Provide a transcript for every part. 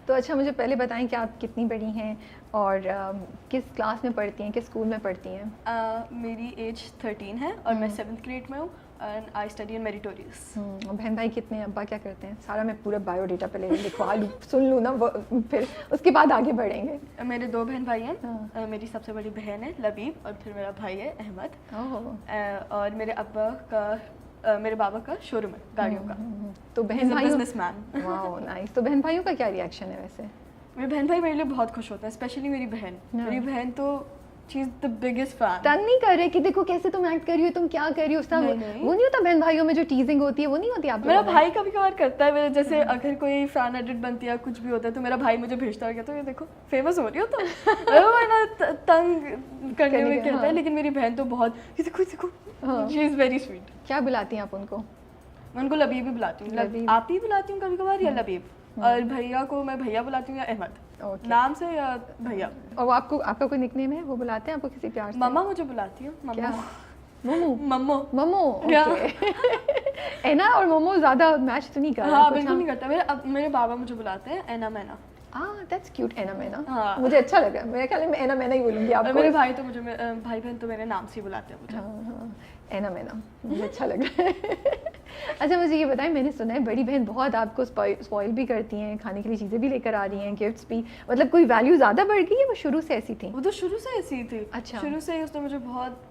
तो अच्छा मुझे पहले बताएं कि आप कितनी बड़ी हैं और किस क्लास में पढ़ती हैं, किस स्कूल में पढ़ती हैं? मेरी एज 13 है और मैं 7th ग्रेड में हूँ and I study in meritorious. बहन भाई कितने हैं, अब्बा क्या करते हैं? सारा मैं पूरा बायोडेटा पे लिखवा लूँ, सुन लूँ ना, फिर उसके बाद आगे बढ़ेंगे। मेरे 2 बहन भाई हैं। मेरी सबसे बड़ी बहन है लबीब और फिर मेरा भाई है अहमद। और मेरे बाबा का शोरूम है गाड़ियों का। तो बहन भाई बिजनेसमैन। Wow nice. तो बहन भाइयों का क्या रिएक्शन है वैसे? मेरे बहन भाई मेरे लिए बहुत खुश होते हैं, स्पेशली मेरी बहन। मेरी बहन तो she is the biggest fan. तंग नहीं कर रहे कि देखो कैसे तुम एक्ट कर रही हो, तुम क्या कर रही हो? उसका वो नहीं होता बहन भाइयों में जो टीजिंग होती है, वो नहीं होती आप? मेरा भाई कभी कभार करता है, जैसे अगर कोई फैन एडिट बनती है कुछ भी होता है तो मेरा भाई मुझे भेजता है, कहता है ये देखो फेमस हो रही हो तो तंग करने में कहता है। लेकिन मेरी बहन तो बहुत देखो शी इज वेरी स्वीट। क्या बुलाती हैं आप उनको? मैं उनको लबीब भी बुलाती हूँ, आप ही बुलाती हूँ कभी कभार, या लबीब। और भैया को मैं भैया बुलाती हूँ या अहमद नाम से, या भैया। और वो आपका कोई निकनेम है, वो बुलाते हैं आपको किसी प्यार से? मम्मा मुझे बुलाती हूँ। मम्मो। ओके। एना और मोमो ज्यादा मैच तो नहीं कर रहा? हाँ बिल्कुल नहीं करता। मेरे बाबा मुझे बुलाते हैं एना मैना। दैट्स क्यूट, एना मैना। हाँ। मुझे अच्छा लगा, मेरे ख्याल में मैं एना मैना ही बोलूँगी आपको। मेरे भाई तो मुझे भाई बहन तो मेरे नाम से बुलाते हैं मुझे। हाँ, एना मैना मुझे अच्छा लग रहा है। अच्छा मुझे ये बताएं, मैंने सुना है बड़ी बहन बहुत आपको स्पॉइल भी करती हैं, खाने के लिए चीज़ें भी लेकर आ रही हैं, गिफ्ट्स भी, मतलब कोई वैल्यू ज़्यादा बढ़ गई है, वो शुरू से ऐसी थी? वो तो शुरू से ऐसी थी। अच्छा। शुरू से ही उसने मुझे बहुत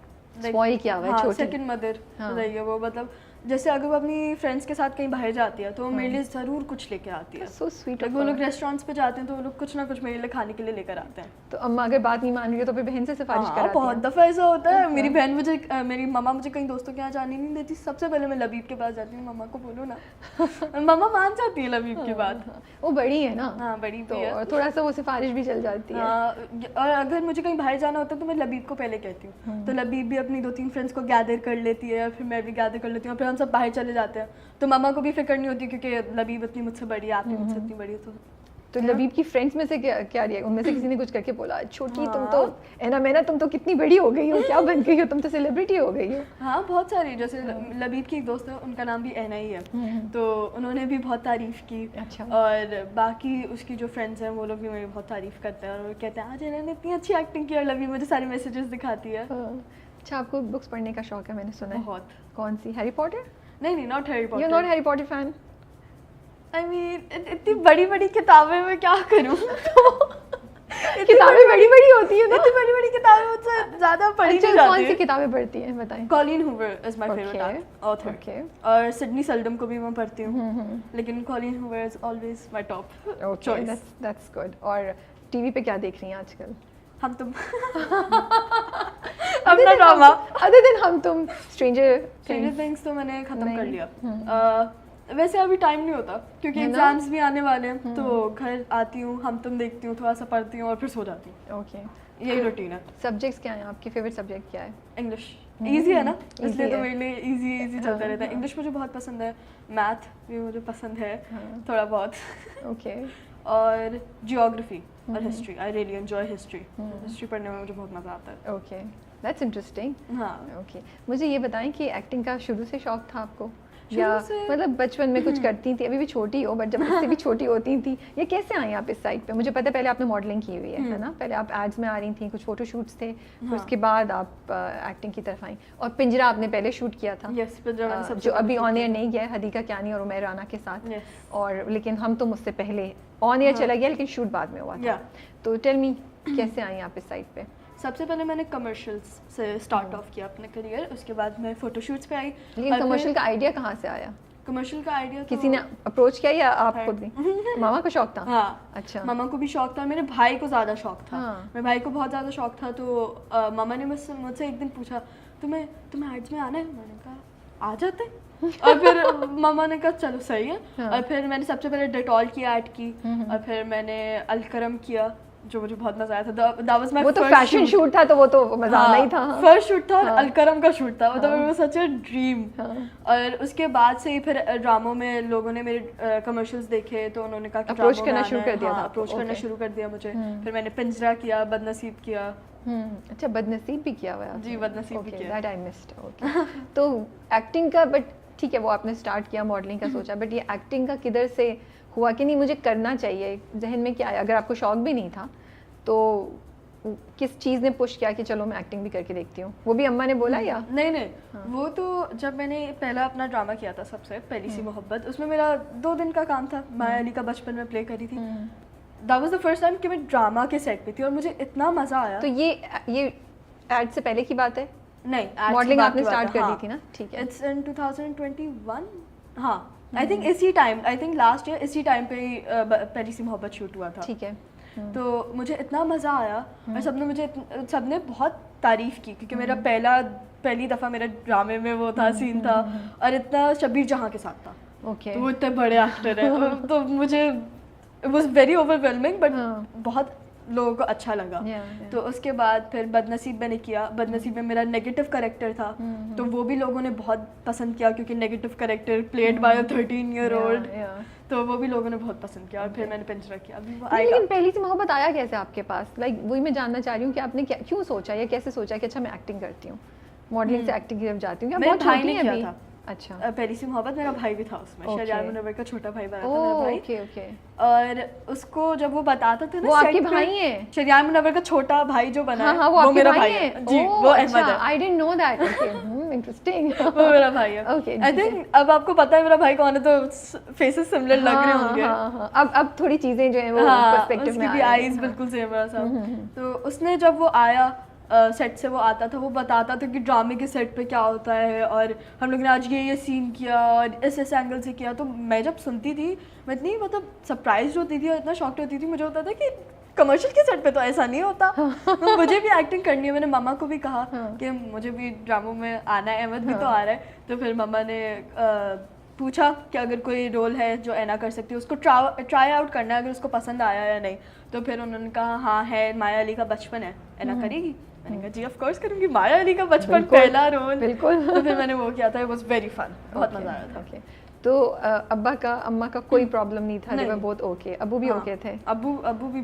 स्पॉइल किया हुआ है। छोटी सेकंड मदर रही है वो। मतलब जैसे अगर वो अपनी फ्रेंड्स के साथ कहीं बाहर जाती है तो वो मेरे लिए ज़रूर कुछ लेके आती है। So sweet. वो लोग रेस्टोरेंट्स पे जाते हैं तो वो लोग कुछ ना कुछ मेरे लिए खाने के लिए लेकर आते हैं। तो अम्मा अगर बात नहीं मान रही है तो फिर बहन से सिफारिश कराती हैं? बहुत दफ़ा ऐसा होता है। मेरी बहन मुझे मेरी मम्मा मुझे कहीं दोस्तों के यहाँ जाने नहीं देती, सबसे पहले मैं लबीब के पास जाती हूँ, मम्मा को बोलो ना। मम्मा मान जाती है लबीब की बात। वो बड़ी है ना। हाँ बड़ी तो और थोड़ा सा वो सिफारिश भी चल जाती है। और अगर मुझे कहीं बाहर जाना होता है तो मैं लबीब को पहले कहती हूँ, तो लबीब भी अपनी 2-3 फ्रेंड्स को गैदर कर लेती है, फिर मैं भी गैदर कर लेती हूँ, फिर हम सब बाहर चले जाते हैं। तो मम्मा को भी फिक्र नहीं होती क्योंकि लबीब इतनी मुझसे बड़ी है, आप भी मुझसे इतनी बड़ी है। तो लबीब की फ्रेंड्स में से क्या रही है? उनमें से किसी ने कुछ करके बोला छोटी तुम तो एना मैना, तुम तो कितनी बड़ी हो गई हो, क्या बन गई हो, तुम तो सेलिब्रिटी हो गई हो? हाँ बहुत सारी। जैसे लबीब की एक दोस्त है, उनका नाम भी एना ही है, तो उन्होंने भी बहुत तारीफ की। अच्छा। और बाकी उसकी जो फ्रेंड्स हैं वो लोग भी मेरी बहुत तारीफ करते हैं और वो कहते हैं आज एना ने इतनी अच्छी एक्टिंग की, और लबीब मुझे सारे मैसेजेस दिखाती है। अच्छा आपको बुक्स पढ़ने का शौक है, मैंने सुना है? बहुत। कौन सी? Harry Potter? नहीं, not Harry Potter. You not Harry Potter fan? I mean इतनी बड़ी बड़ी किताबें मैं क्या करूँ? किताबें बड़ी बड़ी होती है ना। इतनी बड़ी बड़ी किताबें मुझसे ज़्यादा पढ़ी नहीं जाती। कौन सी किताबें पढ़ती हैं बताएं? Colleen Hoover is my favourite author. और सिडनी सेल्डम को भी मैं पढ़ती हूँ, लेकिन Colleen Hoover is always my top choice. That's good. और टीवी पे क्या देख रही हैं आजकल? हम तुम। अपना ड्रामा। अदर देन हम तुम, स्ट्रेंजर थिंग्स तो मैंने खत्म कर लिया। वैसे अभी टाइम नहीं होता क्योंकि एग्जाम्स भी आने वाले हैं, तो घर आती हूँ, हम तुम देखती हूँ, थोड़ा सा पढ़ती हूँ और फिर सो जाती हूँ। ओके, यही रूटीन है। सब्जेक्ट्स क्या हैं आपके? फेवरेट सब्जेक्ट क्या है? इंग्लिश। इजी है ना, इसलिए तो मेरे लिए इजी चलता रहता है। इंग्लिश मुझे बहुत पसंद है, मैथ भी मुझे पसंद है थोड़ा बहुत। ओके। और जियोग्राफी और history, I really enjoy history. History पढ़ने में मुझे बहुत मज़ा आता है। Okay, that's interesting. हाँ। ओके, मुझे ये बताएं कि एक्टिंग का शुरू से शौक था आपको, या मतलब बचपन में कुछ करती थी? अभी भी छोटी हो, बट जब इससे भी छोटी होती थी, ये कैसे आई आप इस साइड पे? मुझे पता है पहले आपने मॉडलिंग की हुई है ना, पहले आप एड्स में आ रही थी, कुछ फोटोशूट्स थे, फिर उसके बाद आप एक्टिंग की तरफ आई। और पिंजरा आपने पहले शूट किया था। यस, पिंजरा जो अभी ऑन एयर नहीं गया है, हदीका क्यानी और उमैर राना के साथ। और लेकिन हम तो मुझसे पहले ऑन एयर चला गया, लेकिन शूट बाद में हुआ था। तो टेल मी, कैसे आई आप इस साइड पे? सबसे पहले मैंने कमर्शियल्स से स्टार्ट ऑफ किया अपना करियर, उसके बाद मैं फोटोशूट्स पे आई। लेकिन कमर्शियल का आइडिया कहाँ से आया? कमर्शियल का आइडिया किसी ने अप्रोच किया या आप खुद भी? मामा को शौक था? हाँ। अच्छा। मामा को भी शौक था, मेरे भाई को ज़्यादा शौक था। मेरे भाई को बहुत ज़्यादा शौक था, तो मामा ने मुझसे एक दिन पूछा तुम्हें एड्स में आना है? मैंने कहा आ जाते और फिर मामा ने कहा चलो सही है। और फिर मैंने सबसे पहले डेटॉल की ऐड की, और फिर मैंने अलकरम किया, जो मुझे बहुत मजा आया था। that was my वो तो फैशन शूट था, तो वो तो मजा आना ही था। फर्स्ट शूट था और अलकरम का शूट था, तो वो सच अ ड्रीम। और उसके बाद से ही फिर ड्रामों में लोगों ने मेरे कमर्शियल्स देखे, तो उन्होंने कहा कि अप्रोच करना शुरू कर दिया था। अप्रोच करना शुरू कर दिया मुझे। फिर मैंने पिंजरा किया, बदनसीब किया। अच्छा, बदनसीब भी किया हुआ है? जी, बदनसीब भी किया। That I missed. ओके। तो एक्टिंग का, बट ठीक है वो आपने स्टार्ट किया, मॉडलिंग का सोचा, बट ये एक्टिंग का किधर से हुआ कि नहीं मुझे करना चाहिए, जहन में क्या आया? अगर आपको शौक भी नहीं था तो किस चीज़ ने पुश किया कि चलो मैं एक्टिंग भी करके देखती हूँ? वो भी अम्मा ने बोला या? नहीं वो तो जब मैंने पहला अपना ड्रामा किया था सबसे पहली सी मोहब्बत, उसमें मेरा 2 दिन का काम था, माया अली का बचपन में प्ले करी थी। That was the first time कि मैं ड्रामा के सेट पे थी और मुझे इतना मज़ा आया। तो ये एड से पहले की बात है? नहीं, मॉडलिंग आपने स्टार्ट कर दी थी ना? ठीक है। It's in 2021। हाँ, आई थिंक इसी time, I think last year इसी टाइम पे ही पहली सी मोहब्बत शूट हुआ था। ठीक है। तो मुझे इतना मज़ा आया और सबने बहुत तारीफ़ की, क्योंकि मेरा पहली दफ़ा मेरे ड्रामे में वो था सीन था और इतना शबीर जहाँ के साथ था। ओके। तो वो इतने बड़े एक्टर हैं तो मुझे it was very overwhelming, but बहुत लोगों को अच्छा लगा। तो उसके बाद फिर बदनसीब मैंने किया। बदनसीब में मेरा नेगेटिव कैरेक्टर था, तो वो भी लोगों ने बहुत पसंद किया, क्योंकि negative character played by a 13-year-old, तो वो भी लोगों ने बहुत पसंद किया। और फिर मैंने पिंजरा किया, अभी वो आएगा। लेकिन पहली सी मोहब्बत आया कैसे आपके पास? लाइक वही मैं जानना चाह रही हूँ कि आपने क्यों सोचा या कैसे सोचा कि अच्छा मैं एक्टिंग करती हूँ, मॉडलिंग से एक्टिंग की तरफ जाती हूँ? मेरे भाई ने किया था। अच्छा। पहली सी मोहब्बत मेरा भाई भी था उसमें, शरियार मुनव्वर का छोटा भाई बना था मेरा भाई। ओके। और उसको जब वो बताता था ना, वो आपके भाई हैं? शरियार मुनव्वर का छोटा भाई जो बना है, वो मेरा भाई है जी, वो अहमद है। I didn't know that. Interesting. वो मेरा भाई है। ओके। आई थिंक अब आपको पता है मेरा भाई कौन है, तो फेसेस सिमिलर लग रहे होंगे। हाँ। अब थोड़ी चीजें जो हैं वो पर्सपेक्टिव में आ रही हैं। आईज बिल्कुल सेम है सब। तो उसने जब वो आया सेट से, वो आता था, वो बताता था कि ड्रामे के सेट पे क्या होता है और हम लोग ने आज ये सीन किया और इस एंगल से किया। तो मैं जब सुनती थी मैं इतनी मतलब सरप्राइज होती थी और इतना शॉक्ड होती थी। मुझे होता था कि कमर्शियल के सेट पे तो ऐसा नहीं होता। तो मुझे भी एक्टिंग करनी है। मैंने मामा को भी कहा कि मुझे भी ड्रामों में आना है, अहमद भी तो आ रहा है। तो फिर मामा ने पूछा कि अगर कोई रोल है जो ऐना कर सकती है, उसको ट्राई आउट करना है, अगर उसको पसंद आया या नहीं। तो फिर उन्होंने कहा हाँ है, माया अली का बचपन है, ऐना करेगी? मैंने कहा जी ऑफ कोर्स करूँगी, माया अली का बचपन पहला रोल। बिल्कुल। तो फिर मैंने वो किया था। इट वाज वेरी फन, बहुत मज़ा आया था। ओके। तो अब्बा का अम्मा का कोई प्रॉब्लम नहीं था? they were both okay? अब्बू भी ओके थे? अब्बू भी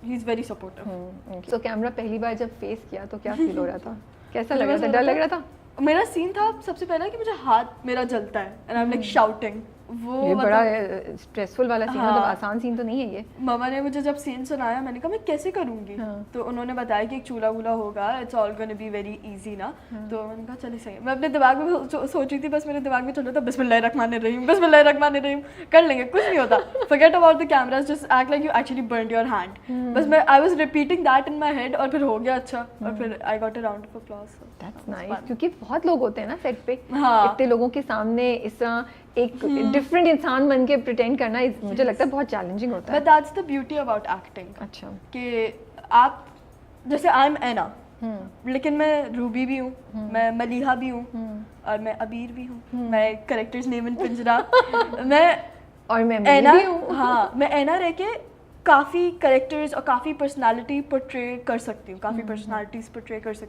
ही इज़ वेरी सपोर्टिव। तो कैमरा पहली बार जब फेस किया तो क्या फील हो रहा था? कैसा लग रहा था? डर लग रहा था? मेरा सीन था सबसे पहला कि मुझे हाथ मेरा जलता है and I am like shouting. वो ये बड़ा स्ट्रेसफुल वाला सीन है, मतलब आसान सीन तो नहीं है ये। मामा ने मुझे जब सीन सुनाया, मैंने कहा मैं कैसे करूँगी? तो उन्होंने बताया कि एक चूल्हा वूल्हा होगा, it's all gonna be very easy ना। तो मैंने कहा चले सही। मैं अपने दिमाग में सोच रही थी, बस मेरे दिमाग में चल रहा था बिस्मिल्लाहिर्रहमानिर्रहीम, बिस्मिल्लाहिर्रहमानिर्रहीम, कर लेंगे, कुछ नहीं होता, forget about the cameras, just act like you actually burned your hand. बस मैं I was repeating that in my head और फिर हो गया अच्छा। और फिर I got a round of applause. That's nice, क्योंकि बहुत लोग होते हैं ना सेट पे, इतने लोगों के सामने इस तरह एक डिफरेंट इंसान बन के प्रिटेंड करना मुझे लगता है बहुत चैलेंजिंग होता है। But that's the beauty about acting. अच्छा। कि आप जैसे आई एम ऐना, लेकिन मैं रूबी भी हूँ, मैं मलीहा भी हूँ और मैं अबीर भी हूँ, मैं कैरेक्टर्स नेम इन पिंजरा, मैं ऐना भी हूँ। हाँ, मैं ऐना रह के काफ़ी कैरेक्टर्स और काफ़ी पर्सनालिटी पोर्ट्रे कर सकती हूँ, काफ़ी पर्सनालिटीज़ पोर्ट्रे कर सकती हूँ।